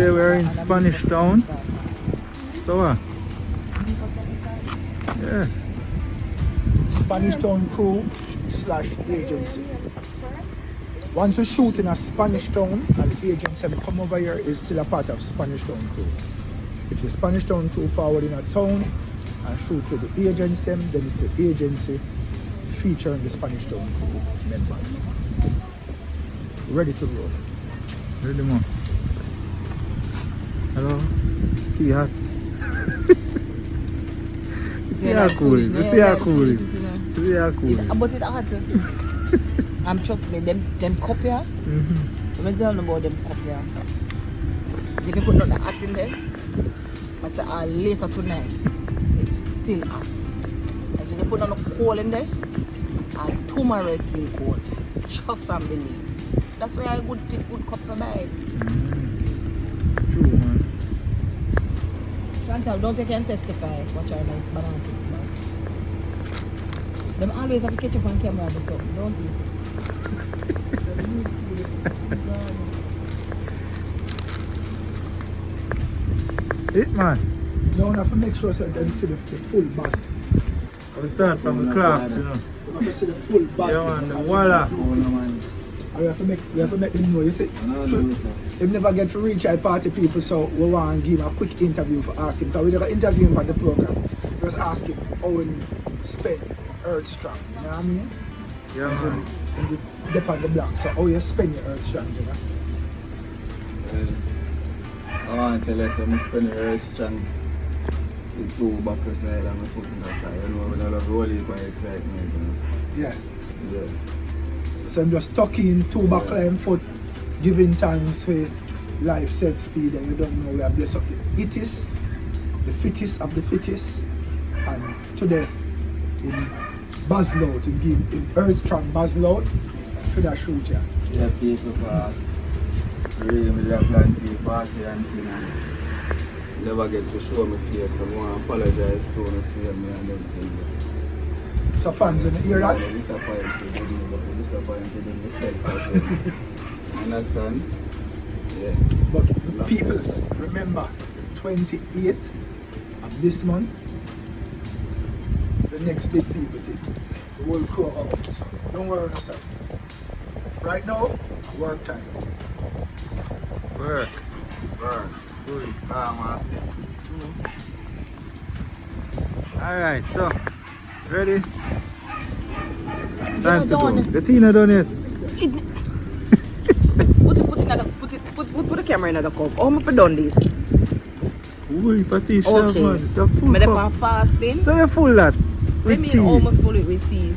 today we're in Spanish Town. So yeah. Spanish Town crew / agency. Once we shoot in a Spanish Town and the agency come over here, is still a part of Spanish Town crew. If the Spanish Town crew forward in a town and shoot with the agents then it's the agency featuring the Spanish Town crew members. Ready to roll. Ready, man. Hello. Tea hot. Yeah, cool. Yeah, cool. Yeah, cool. But it's hard. Trust me, them cup here. So I tell them about them cup here. If you put the hot in there, I say later tonight, it's still hot. And so you put on the coal in there, and tomorrow it's still cold. Trust and believe. That's why I would pick good cup for buy. True, man. Chantal, don't you can testify what your nice banana tastes like. Them always have to catch up on camera or something, don't you? It, man. Now we have to make sure so you can see the full bust. We start from the clocks, you know. We have to see the full bust. Yeah, man, the walla. We have to make them know, you see. They never get to reach out party people, so we want to give him a quick interview for asking. Because we never interview him for the program. Just ask him how he spend Earth Strong. You know what I mean? Yeah, As man. in the dip on the block. So how you spend your Earth Strong, you know? I want to tell you I'm spending very strong with 2 back side and my foot in that car. You know, when I love the whole heap of excitement, you know. Yeah. Yeah. So I'm just tucking 2 back line foot, giving thanks for life set speed, and you don't know where blessed up the fittest of the fittest. And today in Buzzload, in Earth Strong Buzzload, for that shoot here. Yeah, people for really love plenty party and thing and never get to show my face. So I want to apologize to them, see me and them things. So fans in the hear that? I'm disappointed in me, but I'm disappointed in myself as well. Understand? Yeah. But people, remember, the 28th of this month, the next big people thing. The whole crew out. So don't worry about yourself. Right now, work time. Work. Burn. Good. Master. Alright, so ready? Time to go. The tea not done yet. Put the camera in the cup. How am I done this? Ooh, Patricia, Okay. man. It's a full I'm cup. fasting. So you're full that? Let With me tea? how am I full it with tea?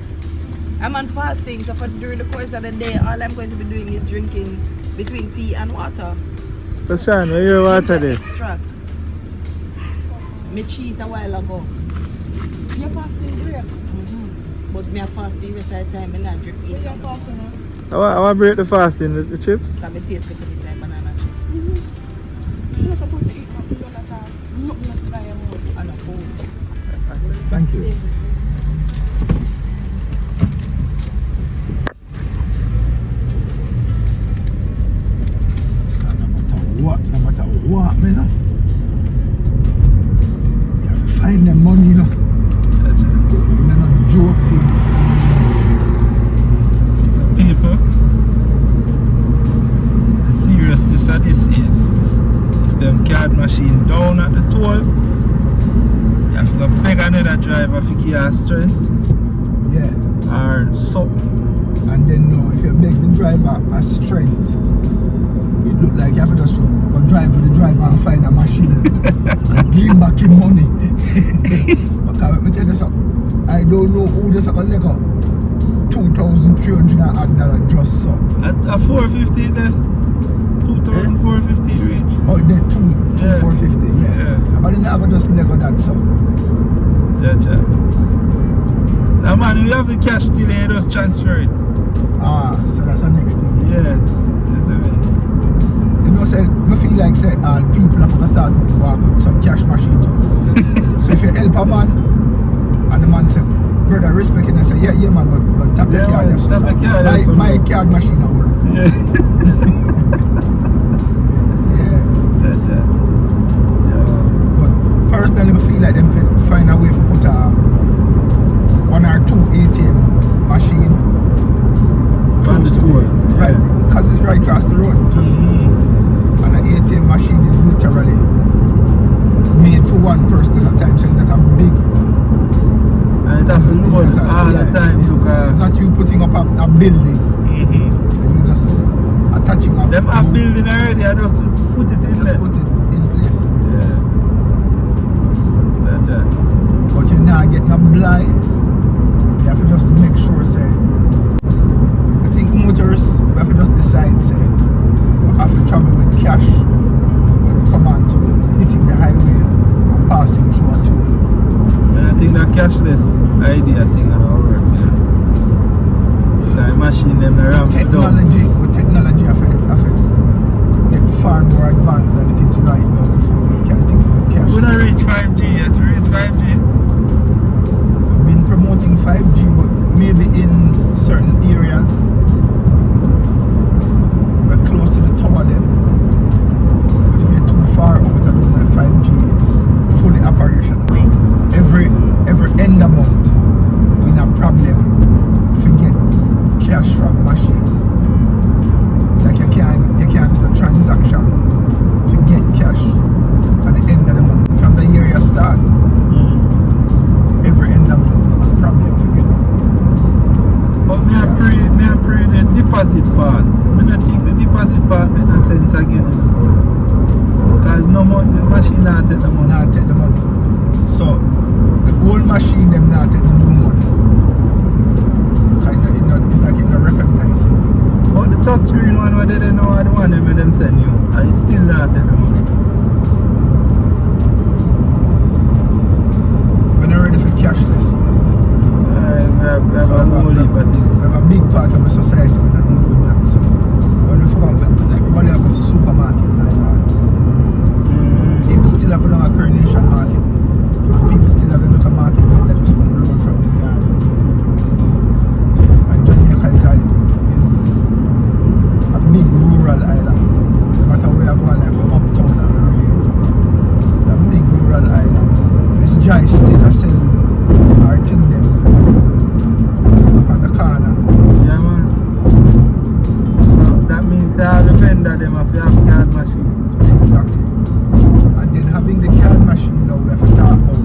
I'm on fasting, so for during the course of the day, all I'm going to be doing is drinking between tea and water. So Sean, where your water there? Extract. Me cheat a while ago. You're fasting break? But me a fast for the rest of the time, I'm not drink it. You're fasting now? I want to break the fasting, the chips. Because I taste it every time banana chips. You're not supposed to eat that. Not buy a more on a food. Thank you. No matter what, man. You have to find them money, you know. You're not a joke thing. So people, the seriousness of this is, if them card machine down at the toll, you have to go beg another driver to give you strength Yeah. or something. And then now, if you beg the driver a strength, it look like you have to just go drive with the driver and find a machine and give him back him money. Because let me tell you something, I don't know who just got like up $2,300 just so. At a 450 there, 2,450 range. Oh, they two 450, yeah. But they never just never that so. Cha. Now man, you have the cash still and you just transfer it. Ah, so that's the next thing. Yeah, that's the way. You know, say, I feel like say, people have to start work with some cash machine too. So if you help a man, and the man say, brother, respect it, and say, yeah man, but tap the card. Man, tap the card. My card machine at work. Yeah. Yeah. all the time It's because not you putting up a building. mm-hmm. You just attaching up. Them have building already, I just put it in Just there. put it in place. Yeah. That's it. But you're not getting a blind. You have to just make sure, say. I think motorists, we have to just decide, say, we have to travel with cash when they come on to hitting the highway and passing through a toll. And I think that cashless idea thing will work, you know. Like machine them around Technology have to get far more advanced than it is right now before we can think about cash. We don't reach 5G yet, we reach 5G. We've been promoting 5G, but maybe in certain areas we're close to the tower them. But if you're too far out, I don't know if 5G is fully operational. Every end amount we have a problem if you get cash from machine. Like you can't do the transaction if you get cash at the end of the month. From the year you start, every end amount a problem if you get. But me I pray the deposit part. I don't think the deposit part makes no sense again. Because no money, the machine not take the money. Not take the money. So the old machine them not take the new money. It's like it not recognize it. But the touch screen one where they don't know the one them send you. And it's still not take the money. We're not ready for cashless. We have a whole heap of things. We have a big part of our society when we deal with that. So when we forget, when everybody have a supermarket like that, people still have a coronation market. People still have a little market that just one road from the yard. And Jamaica is a big rural island. No matter where you go, like uptown or rural, it's a big rural island. This Jai still a sell our thing them on the corner. Yeah man. So that means all the vendor them have to have card machine. Exactly. And then having the card machine now, we have to talk about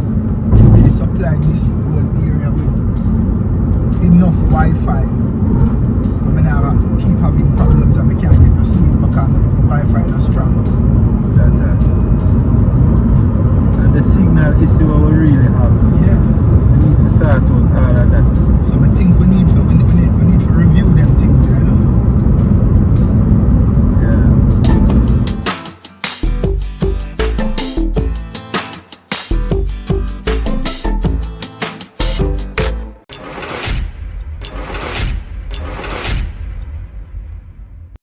they supply this whole area with enough Wi-Fi